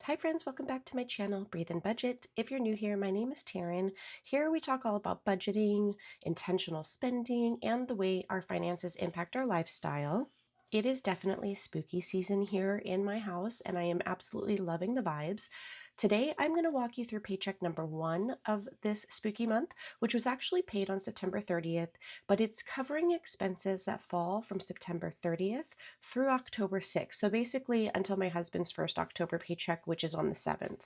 Hi friends, welcome back to my channel, Breathe and Budget. If you're new here, my name is Taryn. Here we talk all about budgeting, intentional spending, and the way our finances impact our lifestyle. It is definitely spooky season here in my house, and I am absolutely loving the vibes. Today, I'm going to walk you through paycheck number 1 of this spooky month, which was actually paid on September 30th, but it's covering expenses that fall from September 30th through October 6th. So basically until my husband's first October paycheck, which is on the 7th.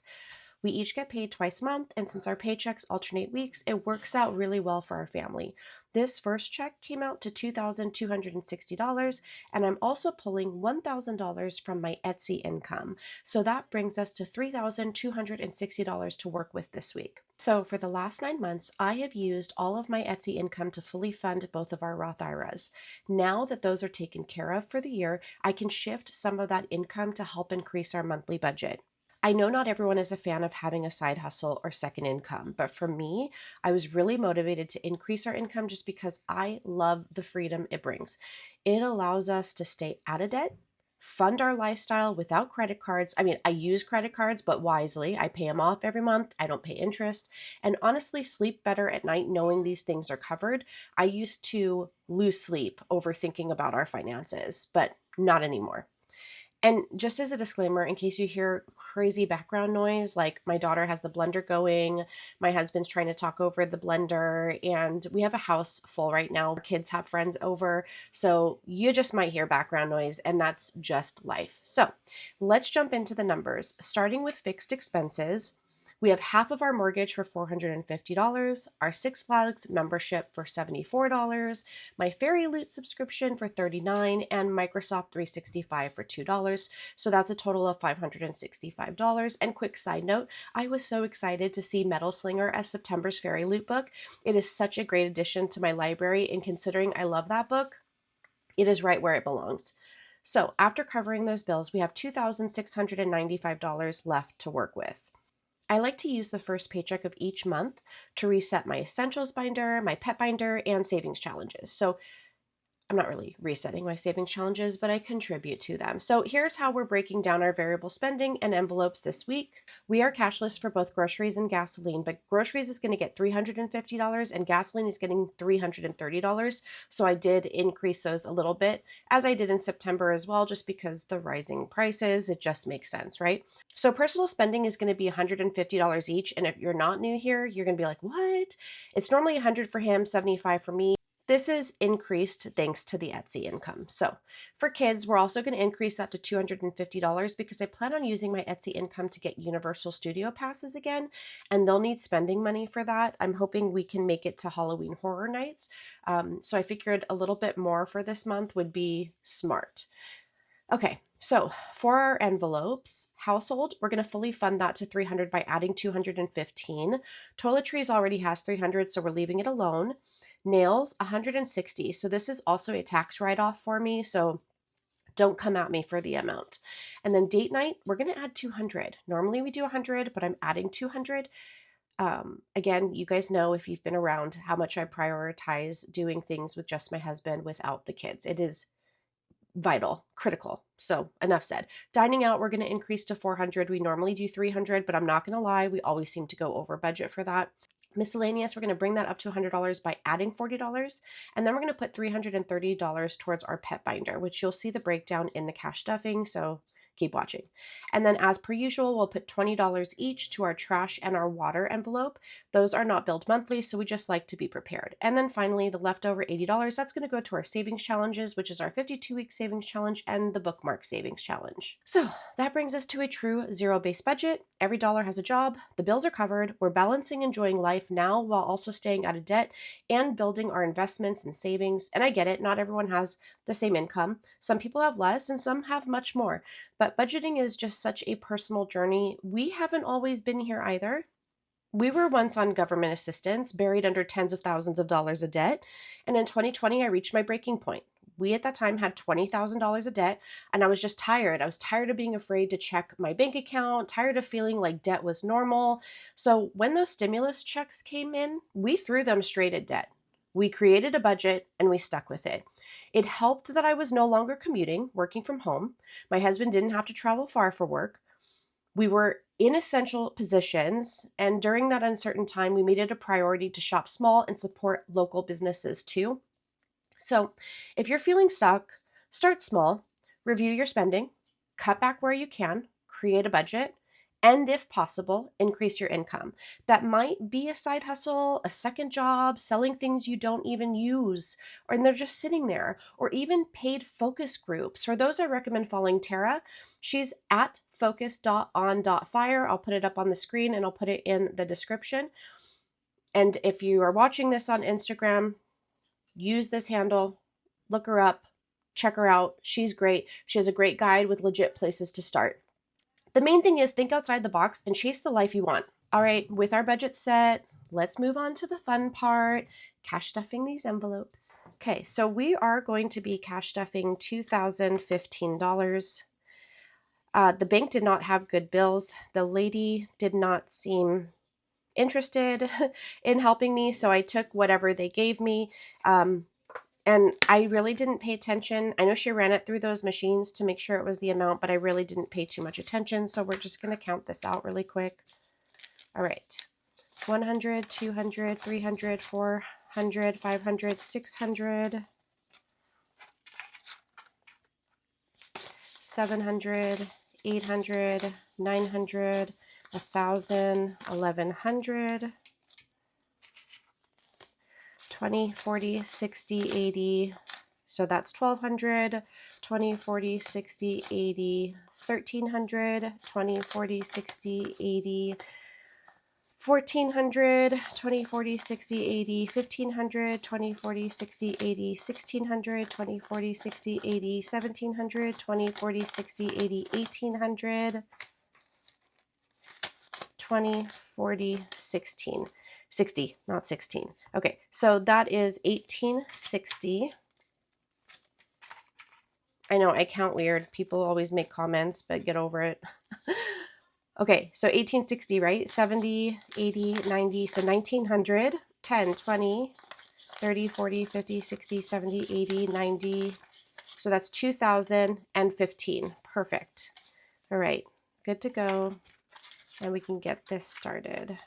We each get paid twice a month, and since our paychecks alternate weeks, it works out really well for our family. This first check came out to $2,260, and I'm also pulling $1,000 from my Etsy income. So that brings us to $3,260 to work with this week. So for the last 9 months, I have used all of my Etsy income to fully fund both of our Roth IRAs. Now that those are taken care of for the year, I can shift some of that income to help increase our monthly budget. I know not everyone is a fan of having a side hustle or second income, but for me, I was really motivated to increase our income just because I love the freedom it brings. It allows us to stay out of debt, fund our lifestyle without credit cards. I mean, I use credit cards, but wisely. I pay them off every month. I don't pay interest, and honestly sleep better at night knowing these things are covered. I used to lose sleep over thinking about our finances, but not anymore. And just as a disclaimer, in case you hear crazy background noise, like my daughter has the blender going, my husband's trying to talk over the blender, and we have a house full right now. Our kids have friends over, so you just might hear background noise, and that's just life. So let's jump into the numbers. Starting with fixed expenses, we have half of our mortgage for $450, our Six Flags membership for $74, my Fairy Loot subscription for $39, and Microsoft 365 for $2. So that's a total of $565. And quick side note, I was so excited to see Metal Slinger as September's Fairy Loot book. It is such a great addition to my library, and considering I love that book, it is right where it belongs. So after covering those bills, we have $2,695 left to work with. I like to use the first paycheck of each month to reset my essentials binder, my pet binder, and savings challenges. So I'm not really resetting my savings challenges, but I contribute to them. So here's how we're breaking down our variable spending and envelopes this week. We are cashless for both groceries and gasoline, but groceries is going to get $350 and gasoline is getting $330. So I did increase those a little bit, as I did in September as well, just because the rising prices, it just makes sense, right? So personal spending is going to be $150 each. And if you're not new here, you're going to be like, what? It's normally $100 for him, $75 for me. This is increased thanks to the Etsy income. So for kids, we're also going to increase that to $250 because I plan on using my Etsy income to get Universal Studio passes again, and they'll need spending money for that. I'm hoping we can make it to Halloween Horror Nights. So I figured a little bit more for this month would be smart. Okay, so for our envelopes, household, we're going to fully fund that to $300 by adding $215. Toiletries already has $300, so we're leaving it alone. Nails, $160. So this is also a tax write-off for me, so don't come at me for the amount. And then date night, we're going to add $200. Normally we do $100, but I'm adding $200. Again, you guys know if you've been around how much I prioritize doing things with just my husband without the kids. It is vital, critical. So enough said. Dining out, we're going to increase to $400. We normally do $300, but I'm not going to lie, we always seem to go over budget for that. Miscellaneous, we're going to bring that up to $100 by adding $40, and then we're going to put $330 towards our pet binder, which you'll see the breakdown in the cash stuffing, so keep watching. And then as per usual, we'll put $20 each to our trash and our water envelope. Those are not billed monthly, so we just like to be prepared. And then finally, the leftover $80, that's going to go to our savings challenges, which is our 52-week savings challenge and the bookmark savings challenge. So that brings us to a true zero-based budget. Every dollar has a job. The bills are covered. We're balancing enjoying life now while also staying out of debt and building our investments and savings. And I get it, not everyone has the same income. Some people have less and some have much more. But budgeting is just such a personal journey. We haven't always been here either. We were once on government assistance, buried under tens of thousands of dollars of debt. And in 2020, I reached my breaking point. We at that time had $20,000 of debt, and I was just tired. I was tired of being afraid to check my bank account, tired of feeling like debt was normal. So when those stimulus checks came in, we threw them straight at debt. We created a budget and we stuck with it. It helped that I was no longer commuting, working from home. My husband didn't have to travel far for work. We were in essential positions, and during that uncertain time, we made it a priority to shop small and support local businesses too. So if you're feeling stuck, start small, review your spending, cut back where you can, create a budget, and if possible, increase your income. That might be a side hustle, a second job, selling things you don't even use, or they're just sitting there, or even paid focus groups. For those, I recommend following Tara. She's at focus.on.fire. I'll put it up on the screen and I'll put it in the description. And if you are watching this on Instagram, use this handle, look her up, check her out. She's great. She has a great guide with legit places to start. The main thing is think outside the box and chase the life you want. All right, with our budget set, let's move on to the fun part, cash stuffing these envelopes. Okay, so we are going to be cash stuffing $2,015. The bank did not have good bills. The lady did not seem interested in helping me, so I took whatever they gave me. And I really didn't pay attention. I know she ran it through those machines to make sure it was the amount, but I really didn't pay too much attention. So we're just going to count this out really quick. All right. 100, 200, 300, 400, 500, 600, 700, 800, 900, 1,000, 1,100. 20, 40, 60, 80. So that's 1,200, 20, 40, 60, 80, 1,300, 20, 40, 60, 80, 1,400, 20, 40, 60, 80, 1,500, 20, 40, 60, 80, 1,600, 20, 40, 60, 80, 1,700, 20, 40, 60, 80, 1,800, 20, 40, 16. 60, not 16. Okay, so that is 1860. I know I count weird. People always make comments, but get over it. Okay, so 1860, right? 70, 80, 90, so 1900, 10, 20, 30, 40, 50, 60, 70, 80, 90. So that's 2015. Perfect. All right, good to go. And we can get this started.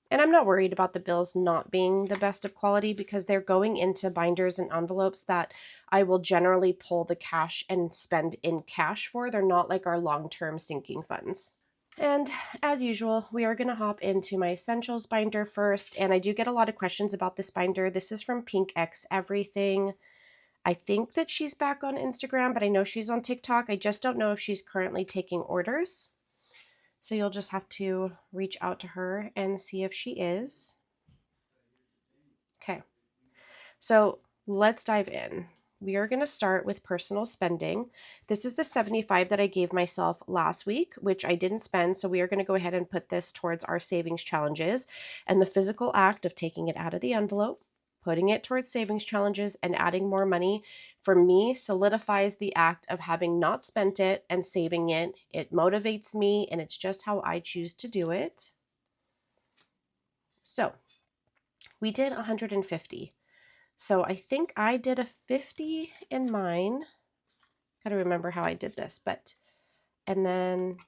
And I'm not worried about the bills not being the best of quality because they're going into binders and envelopes that I will generally pull the cash and spend in cash for. They're not like our long-term sinking funds. And as usual, we are going to hop into my essentials binder first. And I do get a lot of questions about this binder. This is from Pink X Everything. I think that she's back on Instagram, but I know she's on TikTok. I just don't know if she's currently taking orders. So you'll just have to reach out to her and see if she is. Okay, so let's dive in. We are going to start with personal spending. This is the 75 that I gave myself last week, which I didn't spend. So we are going to go ahead and put this towards our savings challenges and the physical act of taking it out of the envelope, putting it towards savings challenges and adding more money for me solidifies the act of having not spent it and saving it. It motivates me and it's just how I choose to do it. So we did 150. So I think I did a 50 in mine. Got to remember how I did this, and then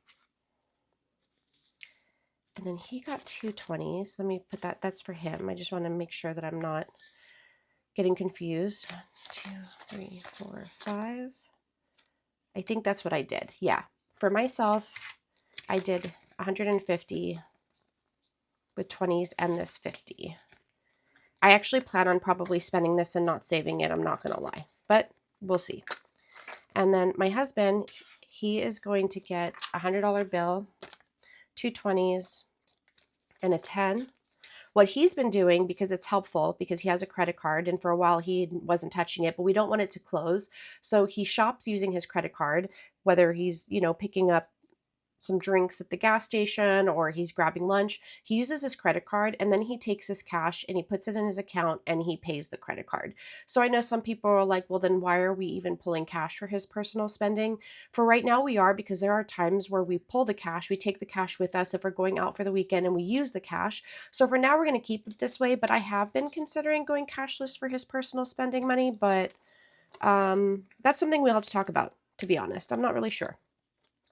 he got 220s. Let me put that, that's for him. I just want to make sure that I'm not getting confused. 1, 2, 3, 4, 5. I think that's what I did. Yeah. For myself, I did 150 with 20s and this 50. I actually plan on probably spending this and not saving it. I'm not going to lie, but we'll see. And then my husband, he is going to get a $100 bill, 2 20s, and a 10. What he's been doing, because it's helpful, because he has a credit card, and for a while he wasn't touching it, but we don't want it to close. So he shops using his credit card, whether he's, picking up some drinks at the gas station or he's grabbing lunch. He uses his credit card and then he takes his cash and he puts it in his account and he pays the credit card. So I know some people are like, well, then why are we even pulling cash for his personal spending? For right now we are, because there are times where we pull the cash, we take the cash with us if we're going out for the weekend and we use the cash. So for now we're going to keep it this way, but I have been considering going cashless for his personal spending money, but that's something we'll have to talk about, to be honest. I'm not really sure.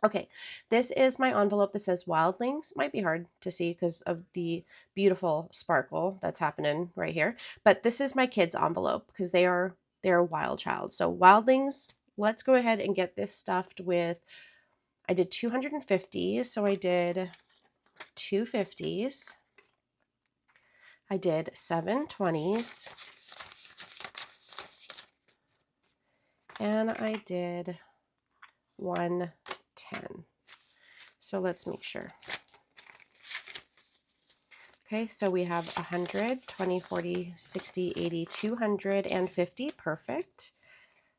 Okay, this is my envelope that says Wild Links. Might be hard to see because of the beautiful sparkle that's happening right here. But this is my kids' envelope because they're a wild child. So Wildlings, let's go ahead and get this stuffed with, I did 250, so I did 250s. I did 720s. And I did 110. So let's make sure. Okay, so we have 100, 20, 40, 60, 80, 250. Perfect.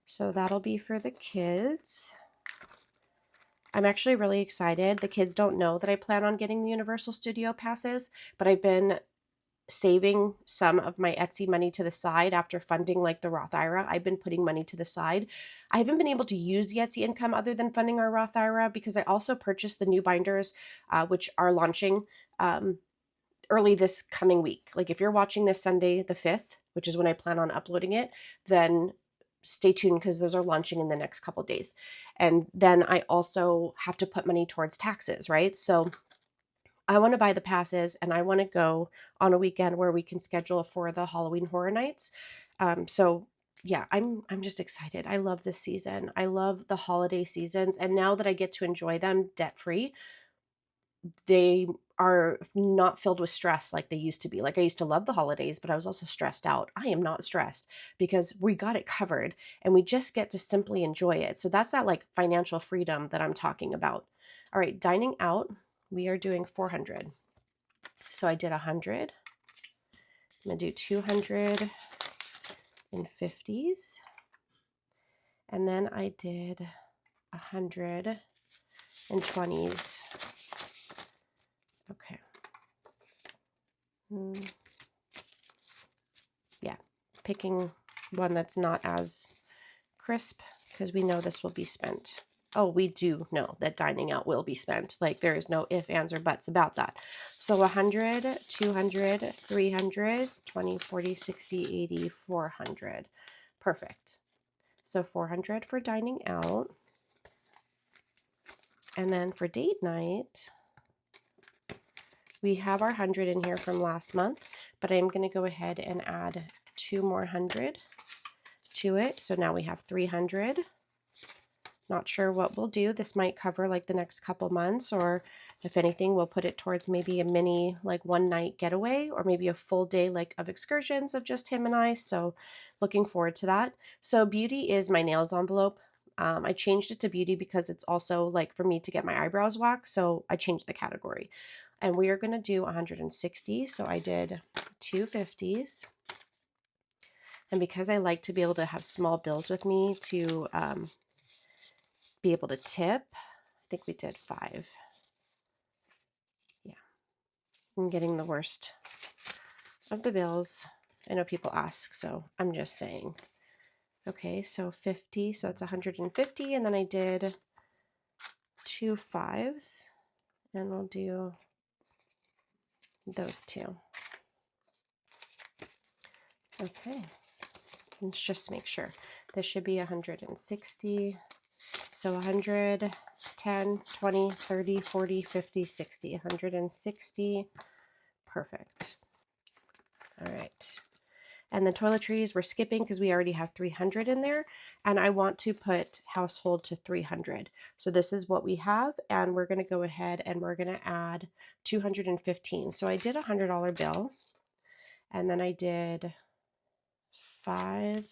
So that'll be for the kids. I'm actually really excited. The kids don't know that I plan on getting the Universal Studio passes, but I've been saving some of my Etsy money to the side after funding like the Roth IRA. I've been putting money to the side. I haven't been able to use the Etsy income other than funding our Roth IRA because I also purchased the new binders, which are launching early this coming week. Like if you're watching this Sunday the 5th, which is when I plan on uploading it, then stay tuned because those are launching in the next couple days. And then I also have to put money towards taxes, right? So I want to buy the passes and I want to go on a weekend where we can schedule for the Halloween Horror Nights. So yeah, I'm just excited. I love this season. I love the holiday seasons. And now that I get to enjoy them debt-free, they are not filled with stress like they used to be. Like I used to love the holidays, but I was also stressed out. I am not stressed because we got it covered and we just get to simply enjoy it. So that's that like financial freedom that I'm talking about. All right, dining out, we are doing 400. So I did 100. I'm going to do 200 in 50s. And then I did 100 in 20s. Okay. Yeah, picking one that's not as crisp because we know this will be spent. Oh, we do know that dining out will be spent. Like there is no ifs, ands, or buts about that. So 100, 200, 300, 20, 40, 60, 80, 400. Perfect. So 400 for dining out. And then for date night, we have our 100 in here from last month, but I'm going to go ahead and add 2 more 100 to it. So now we have 300. Not sure what we'll do. This might cover like the next couple months, or if anything, we'll put it towards maybe a mini like one night getaway or maybe a full day like of excursions of just him and I. So looking forward to that. So beauty is my nails envelope. I changed it to beauty because it's also like for me to get my eyebrows waxed. So I changed the category and we are going to do 160. So I did 250s. And because I like to be able to have small bills with me to be able to tip, I think we did 5. Yeah, I'm getting the worst of the bills. I know people ask, so I'm just saying. Okay, so 50, so that's 150, and then I did 2 5s, and we'll do those 2. Okay, let's just make sure. This should be 160. So 100, 10, 20, 30, 40, 50, 60, 160. Perfect. All right. And the toiletries we're skipping because we already have 300 in there. And I want to put household to 300. So this is what we have. And we're going to go ahead and we're going to add 215. So I did a $100 bill. And then I did 5.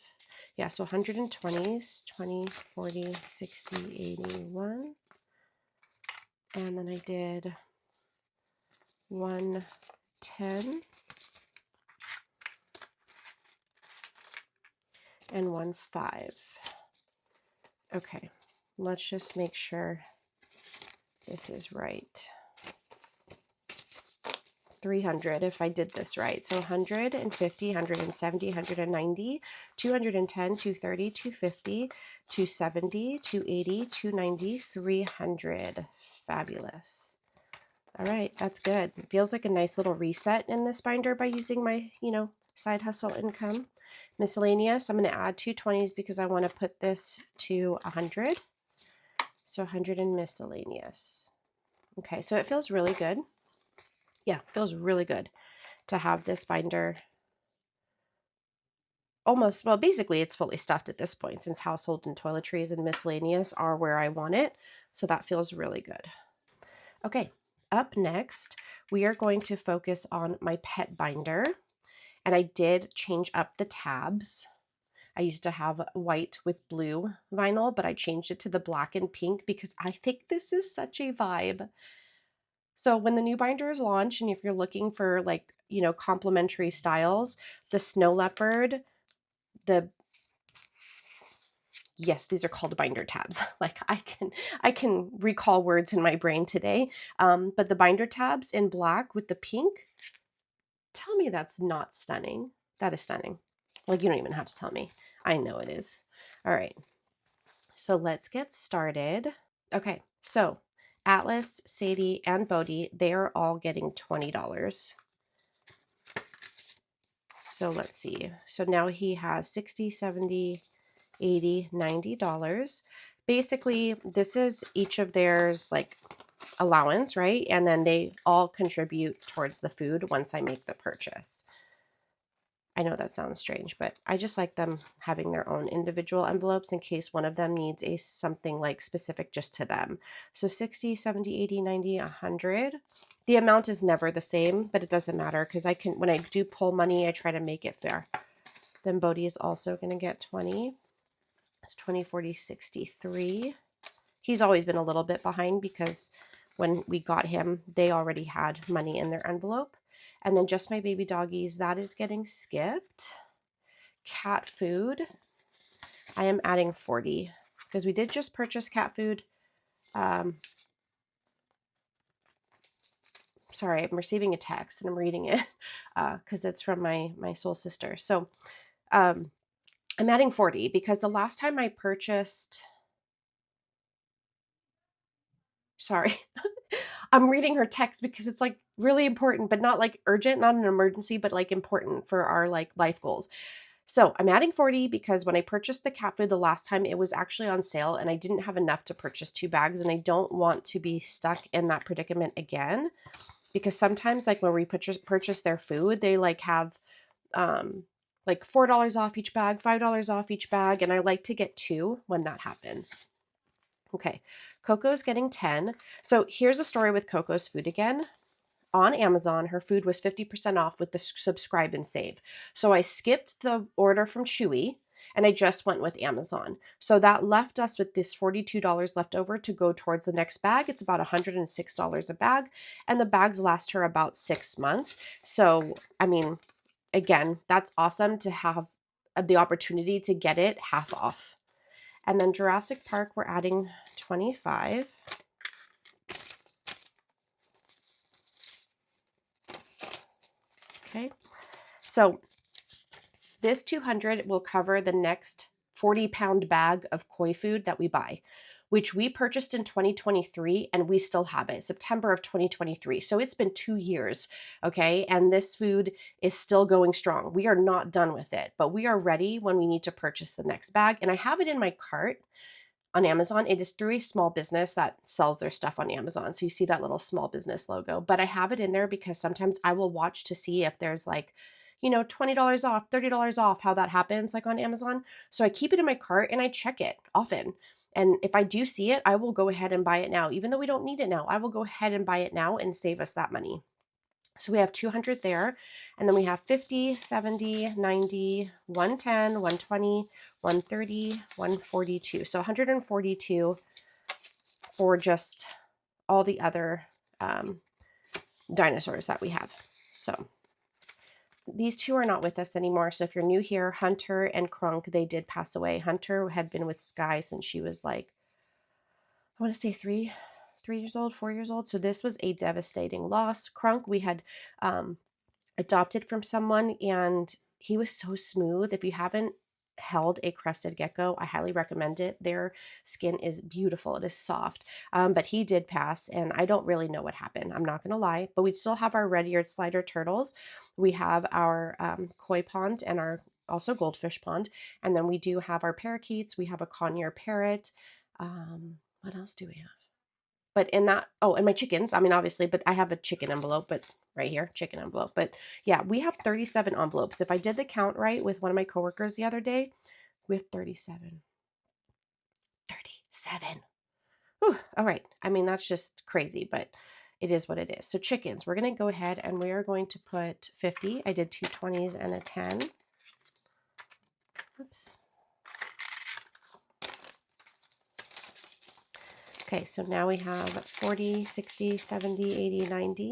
Yeah, so 120s, 20, 40, 60, 81. And then I did 110 and 1.5. Okay, let's just make sure this is right. 300 if I did this right. So 150, 170, 190, 210, 230, 250, 270, 280, 290, 300. Fabulous. All right, that's good. It feels like a nice little reset in this binder by using my, side hustle income. Miscellaneous, I'm going to add 2 20s because I want to put this to 100. So 100 in miscellaneous. Okay, so it feels really good. Yeah, feels really good to have this binder almost, well, basically it's fully stuffed at this point since household and toiletries and miscellaneous are where I want it. So that feels really good. Okay, up next, we are going to focus on my pet binder. And I did change up the tabs. I used to have white with blue vinyl, but I changed it to the black and pink because I think this is such a vibe. So when the new binders launch, and if you're looking for like, complementary styles, the snow leopard, the yes, these are called binder tabs. Like I can recall words in my brain today. But the binder tabs in black with the pink, tell me that's not stunning. That is stunning. Like you don't even have to tell me. I know it is. All right. So let's get started. Okay. So Atlas, Sadie, and Bodhi, they are all getting $20. So let's see. So now he has 60, 70, 80, $90. Basically, this is each of theirs like allowance, right? And then they all contribute towards the food once I make the purchase. I know that sounds strange, but I just like them having their own individual envelopes in case one of them needs something like specific just to them. So 60, 70, 80, 90, 100. The amount is never the same, but it doesn't matter because when I do pull money, I try to make it fair. Then Bodhi is also going to get 20. It's 20, 40, 63. He's always been a little bit behind because when we got him, they already had money in their envelope. And then just my baby doggies, that is getting skipped. Cat food, I am adding 40 because we did just purchase cat food. Sorry, I'm receiving a text and I'm reading it because it's from my soul sister. So I'm adding 40 because the last time I purchased, sorry, I'm reading her text because it's like really important, but not like urgent, not an emergency, but like important for our like life goals. So I'm adding 40 because when I purchased the cat food the last time, it was actually on sale and I didn't have enough to purchase 2 bags. And I don't want to be stuck in that predicament again because sometimes like when we purchase their food, they like have like $4 off each bag, $5 off each bag. And I like to get 2 when that happens. Okay, Coco's getting 10. So here's a story with Coco's food again. On Amazon, her food was 50% off with the subscribe and save. So I skipped the order from Chewy and I just went with Amazon. So that left us with this $42 left over to go towards the next bag. It's about $106 a bag, and the bags last her about 6 months. So, I mean, again, that's awesome to have the opportunity to get it half off. And then Jurassic Park, we're adding 25. Okay. So this 200 will cover the next 40-pound bag of koi food that we buy, which we purchased in 2023 and we still have it, September of 2023. So it's been 2 years, okay? And this food is still going strong. We are not done with it, but we are ready when we need to purchase the next bag. And I have it in my cart on Amazon. It is through a small business that sells their stuff on Amazon. So you see that little small business logo, but I have it in there because sometimes I will watch to see if there's like, $20 off, $30 off, how that happens like on Amazon. So I keep it in my cart and I check it often. And if I do see it, I will go ahead and buy it now. Even though we don't need it now, I will go ahead and buy it now and save us that money. So we have 200 there, and then we have 50, 70, 90, 110, 120, 130, 142. So 142 for just all the other dinosaurs that we have. So these 2 are not with us anymore. So if you're new here, Hunter and Krunk, they did pass away. Hunter had been with Sky since she was like, I want to say 3 years old, 4 years old. So this was a devastating loss. Krunk, we had adopted from someone and he was so smooth. If you haven't held a crested gecko, I highly recommend it. Their skin is beautiful. It is soft. But he did pass and I don't really know what happened. I'm not going to lie, but we still have our red-eared slider turtles. We have our koi pond and our also goldfish pond. And then we do have our parakeets. We have a conure parrot. What else do we have? But in that, oh, and my chickens, I mean, obviously, but I have a chicken envelope, but right here, chicken envelope. But yeah, we have 37 envelopes. If I did the count right with one of my coworkers the other day, we have 37. 37. Whew, all right. I mean, that's just crazy, but it is what it is. So chickens, we're going to go ahead and we are going to put 50. I did two 20s and a 10. Oops. Okay, so now we have 40, 60, 70, 80, 90.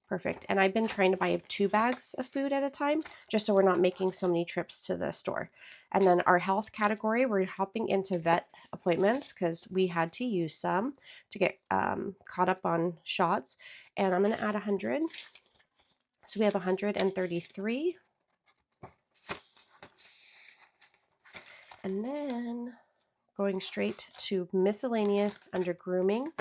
Perfect. And I've been trying to buy 2 bags of food at a time, just so we're not making so many trips to the store. And then our health category, we're hopping into vet appointments because we had to use some to get caught up on shots. And I'm going to add 100. So we have 133. And then going straight to miscellaneous under grooming.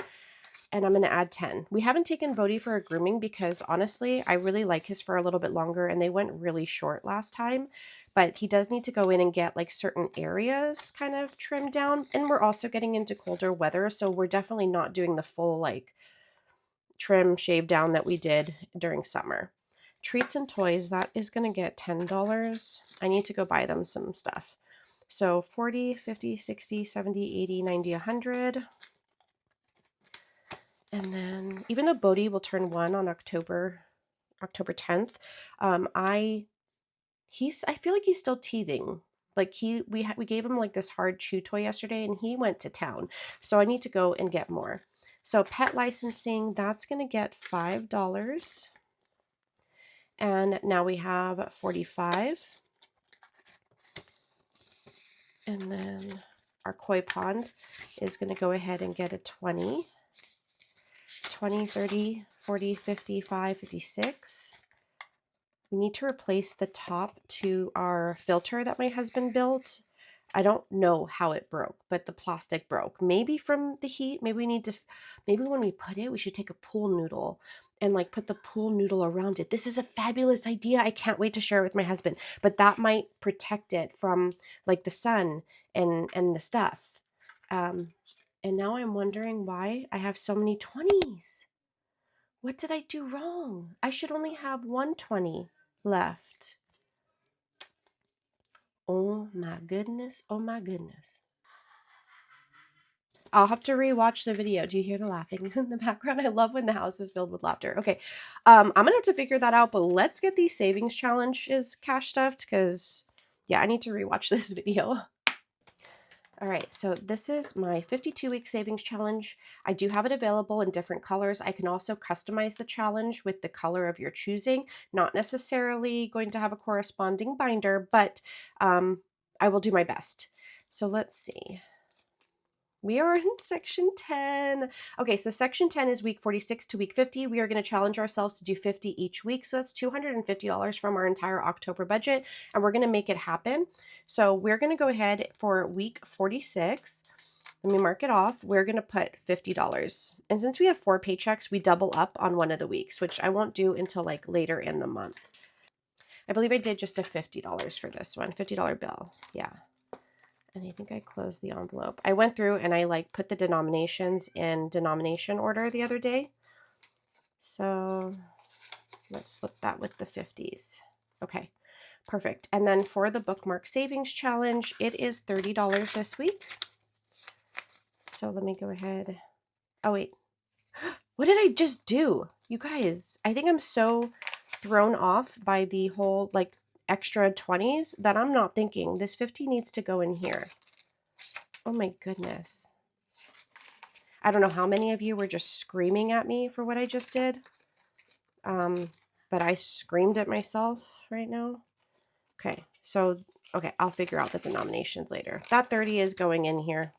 And I'm going to add 10. We haven't taken Bodhi for a grooming because honestly, I really like his fur a little bit longer and they went really short last time. But he does need to go in and get like certain areas kind of trimmed down. And we're also getting into colder weather. So we're definitely not doing the full like trim shave down that we did during summer. Treats and toys, that is going to get $10. I need to go buy them some stuff. So 40, 50, 60, 70, 80, 90, 100. And then even though Bodhi will turn 1 on October 10th, I feel like he's still teething. Like we gave him like this hard chew toy yesterday and he went to town. So I need to go and get more. So pet licensing, that's going to get $5. And now we have 45. And then our koi pond is going to go ahead and get a 20. 20, 30, 40, 55, 56. We need to replace the top to our filter that my husband built. I don't know how it broke, but the plastic broke. Maybe from the heat. Maybe we need to, maybe when we put it, we should take a pool noodle and like put the pool noodle around it. This is a fabulous idea. I can't wait to share it with my husband, but that might protect it from like the sun and the stuff. And now I'm wondering why I have so many 20s. What did I do wrong? I should only have 120 left. Oh my goodness. Oh my goodness. I'll have to rewatch the video. Do you hear the laughing in the background? I love when the house is filled with laughter. Okay. I'm going to have to figure that out, but let's get these savings challenges cash stuffed because, yeah, I need to rewatch this video. All right, so this is my 52-week savings challenge. I do have it available in different colors. I can also customize the challenge with the color of your choosing. Not necessarily going to have a corresponding binder, but I will do my best. So let's see. We are in section 10. Okay, so section 10 is week 46 to week 50. We are going to challenge ourselves to do 50 each week. So that's $250 from our entire October budget, and we're going to make it happen. So we're going to go ahead for week 46. Let me mark it off. We're going to put $50. And since we have 4 paychecks, we double up on one of the weeks, which I won't do until like later in the month. I believe I did just a $50 for this one, $50 bill. Yeah. And I think I closed the envelope. I went through and I like put the denominations in denomination order the other day. So let's slip that with the 50s. Okay, perfect. And then for the bookmark savings challenge, it is $30 this week. So let me go ahead. Oh, wait. What did I just do? You guys, I think I'm so thrown off by the whole like extra 20s that I'm not thinking this 50 needs to go in here. Oh my goodness. I don't know how many of you were just screaming at me for what I just did. But I screamed at myself right now. Okay, so, okay, I'll figure out the denominations later. That 30 is going in here.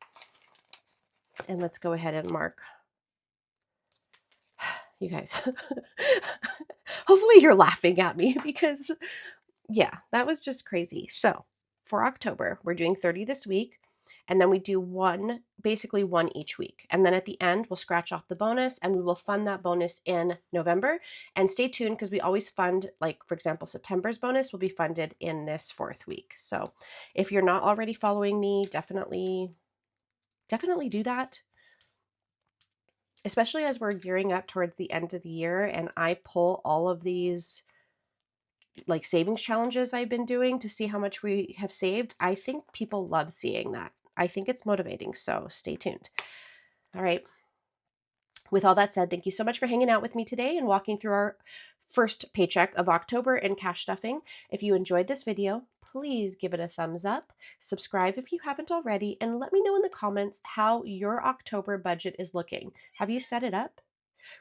And let's go ahead and mark. You guys, hopefully you're laughing at me because, yeah, that was just crazy. So for October, we're doing 30 this week. And then we do basically one each week. And then at the end, we'll scratch off the bonus and we will fund that bonus in November. And stay tuned because we always fund, like, for example, September's bonus will be funded in this 4th week. So if you're not already following me, definitely do that. especially as we're gearing up towards the end of the year and I pull all of these like savings challenges I've been doing to see how much we have saved. I think people love seeing that. I think it's motivating. So stay tuned. All right. With all that said, thank you so much for hanging out with me today and walking through our first paycheck of October and cash stuffing. If you enjoyed this video, please give it a thumbs up, subscribe if you haven't already, and let me know in the comments how your October budget is looking. Have you set it up?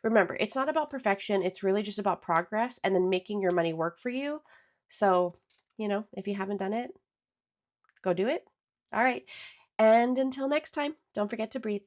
Remember, it's not about perfection. It's really just about progress and then making your money work for you. So, if you haven't done it, go do it. All right. And until next time, don't forget to breathe.